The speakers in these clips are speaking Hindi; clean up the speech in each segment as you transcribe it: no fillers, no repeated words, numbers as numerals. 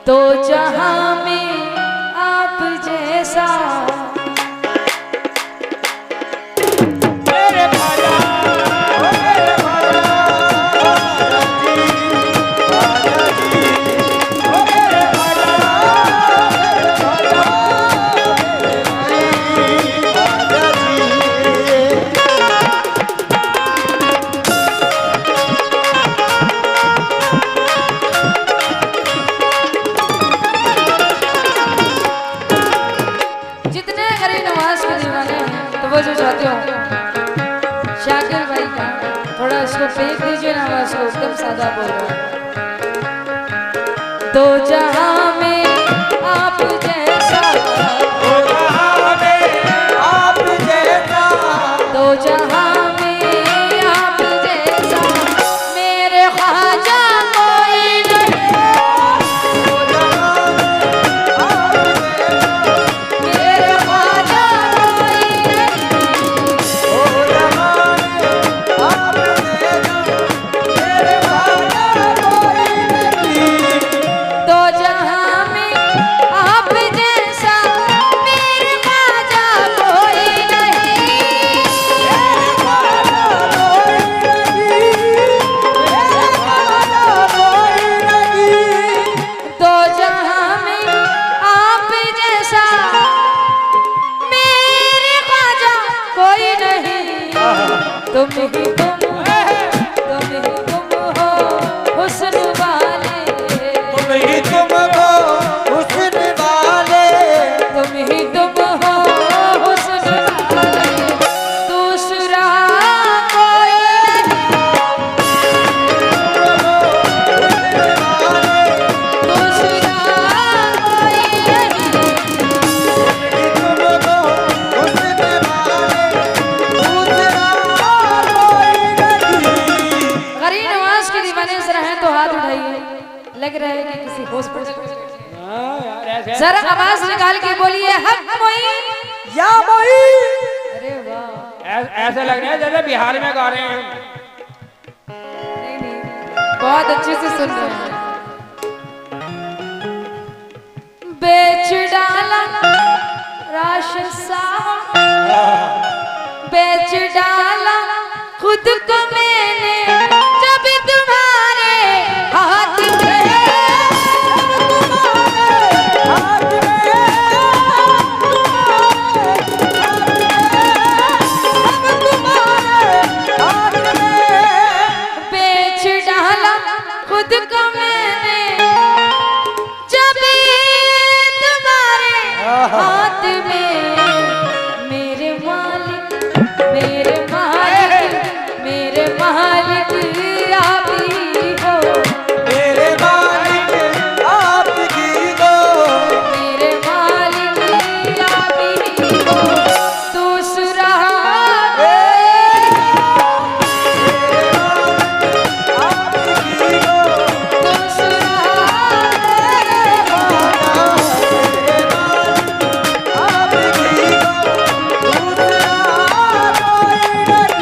तो जहां में आप जैसा जो चाहते हो शाकिर भाई का थोड़ा इसको फेंक दीजिए ना, आवाज को एकदम सादा बोल रहा है। दो जहां में आप जैसा, दो जहां में आप जैसा, दो जहां में आप जैसा मेरे ख्वाजा कोई नहीं। दो जहां में आप जैसा, मेरे ख्वाजा कोई नहीं। दो जहां में आप जैसा, मेरे ख्वाजा कोई नहीं। दो जहां में आप जैसा मेरे ख्वाजा कोई नहीं। मेरे ख्वाजा कोई नहीं, मेरे ख्वाजा कोई नहीं। दो जहां में आप जैसा मेरे ख्वाजा कोई नहीं। तुम ही तुम हो हुस्न वाले, तुम ही तुम हो हुस्न वाले, तुम ही तुम हो हुस्न वाले, दूसरा कोई नहीं, दूसरा कोई नहीं। तुम हो हुस्न वाले, दूसरा कोई नहीं। गरीब नवाज के दीवाने जरा हैं तो हाथ उठाइए, लग रहा है कि किसी हॉस्पिटल में जरा आवाज निकाल के बोलिए हक मोइन। या मोई, अरे वाह, ऐसा लग रहा है जैसे बिहार में गा रहे हैं। नहीं नहीं, बहुत अच्छे से सुन रहे हैं। बेच डाला राशन साहब, बेच डाला खुद को मैंने जब तुम्हारे हाथ में, हाथ में बेच डाला खुद को मैंने जब तुम्हारे हाथ में। मेरे मालिक, मेरे मालिक, मेरे मालिक आप ही हो, मेरे मालिक आपकी हो, मेरे मालिक आप ही हो, दूसरा आपकी हो, दूसरा आपकी हो, दूसरा कोई नहीं।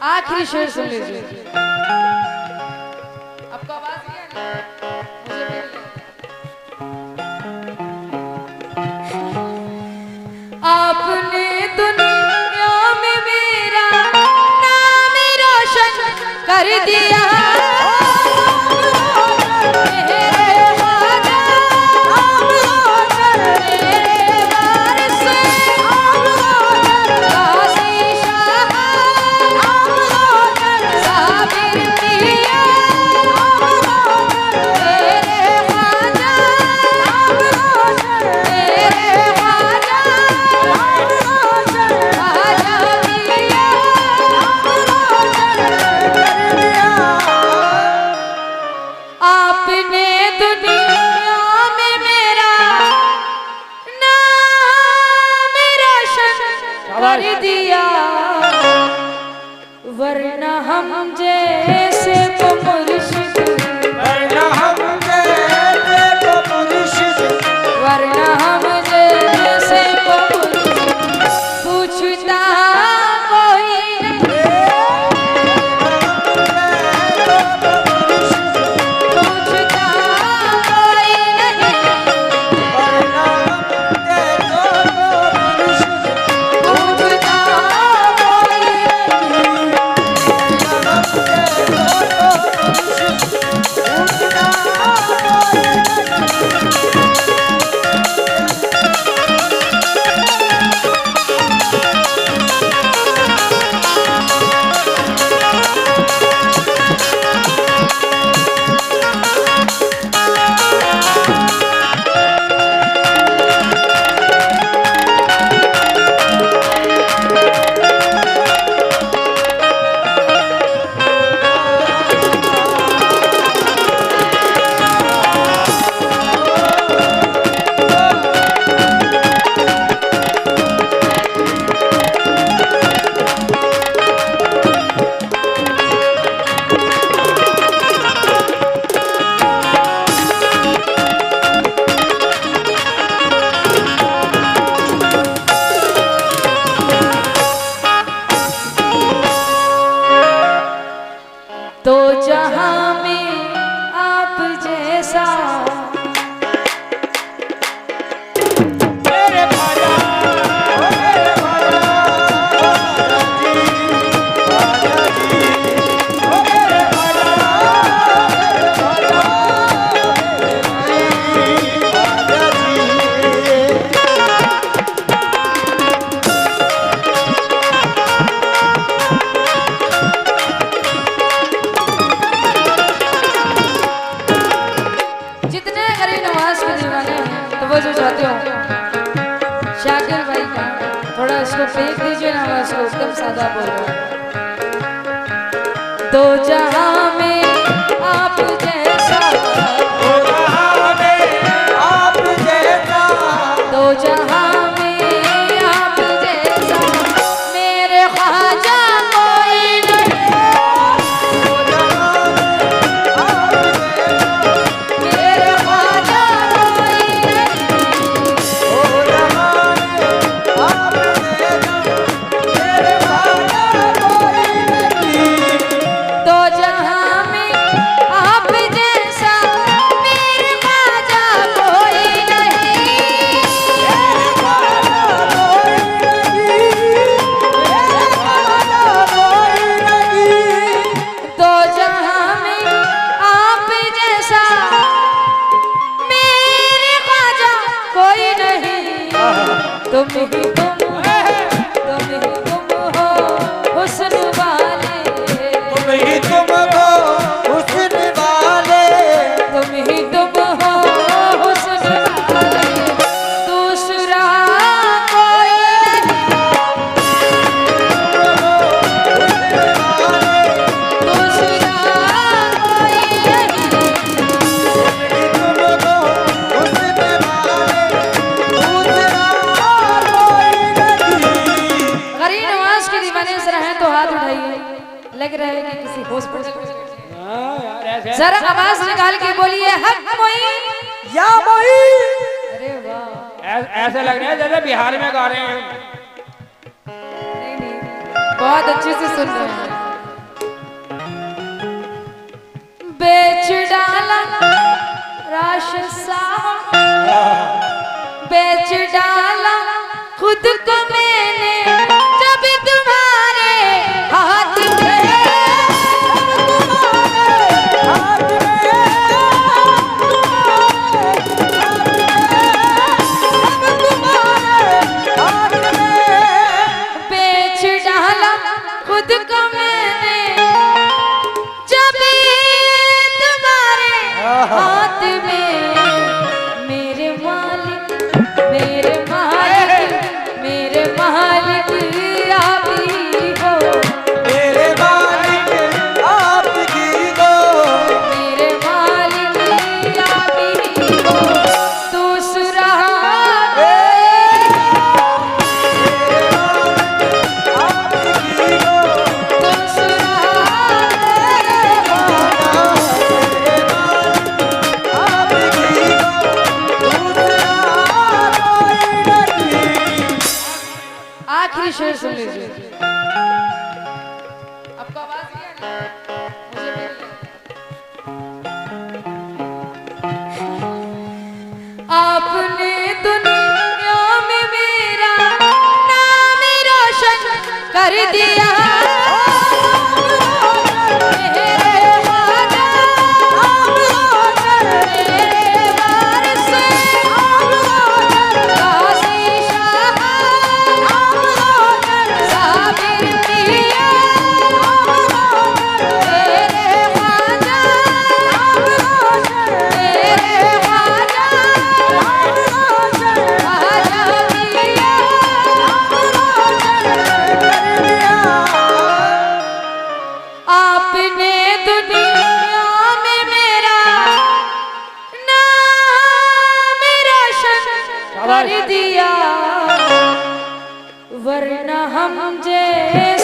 आखिरी शेर सुन लीजिए। आपको आवाज नहीं है ना? मुझे भी नहीं है। आपने दुनिया में मेरा नाम रोशन कर दिया, मेरे ख्वाजा, मेरे वारिस, गाज़ी शाह, साबिर पिया, मेरे ख्वाजा, मेरे ख्वाजा, ख्वाजा पिया, आपने दुनिया में मेरा नाम रोशन कर दिया, वरना हम जैसे को मुर्शिद, वरना हम जैसे को मुर्शिद, वरना हम जैसे को मुर्शिद पूछता कोई नहीं, पूछता चाहती हूँ शाकिर भाई का, थोड़ा इसको फेंक दीजिए ना, मैं इसको एकदम सादा बोल रहा हूँ। दो जहां में आप जैसा, दो जहां में आप जैसा, दो जहां में आप जैसा मेरे ख्वाजा कोई नहीं। दो जहां में आप जैसा, मेरे ख्वाजा कोई नहीं। दो जहां में आप जैसा, मेरे ख्वाजा कोई नहीं। दो जहां में आप जैसा मेरे ख्वाजा कोई नहीं। मेरे ख्वाजा कोई नहीं, मेरे ख्वाजा कोई नहीं। दो जहां में आप जैसा मेरे ख्वाजा कोई नहीं। तुम ही तुम हो हुस्न वाले, तुम ही तुम हो हुस्न वाले, तुम ही तुम हो हुस्न वाले, दूसरा कोई नहीं, दूसरा कोई नहीं। तुम हो हुस्न वाले, दूसरा कोई नहीं। गरीब नवाज के दीवाने जरा हैं तो हाथ उठाइए, लग रहा है कि किसी हॉस्पिटल में जरा आवाज निकाल के बोलिए हक मोई। या मोई, अरे वाह, ऐसे लग रहा है जैसे बिहार में गा रहे हैं। नहीं नहीं, बहुत अच्छे से सुन रहे हैं। बेच डाला राशसा, बेच डाला खुद को मैंने जब तुम्हारे हाथ में, हाथ बेच डाला खुद को मैंने जब तुम्हारे हाथ में। मेरे मालिक, मेरे मालिक, मेरे मालिक आप ही हो, मेरे मालिक आपकी हो, मेरे मालिक आप ही हो, दूसरा आपकी हो, दूसरा आपकी हो, दूसरा कोई नहीं। आखिरी शेर सुन लीजिए। आपको आवाज नहीं आ रही? मुझे भी नहीं आ रही। आपने दुनिया में मेरा नाम रोशन कर दिया, मेरे ख्वाजा मेरे वारिस गाजी शाह साबिर पिया, मेरे ख्वाजा मेरे ख्वाजा ख्वाजा पिया। आपने दुनिया में मेरा नाम रोशन कर दिया, वरना हम जैसे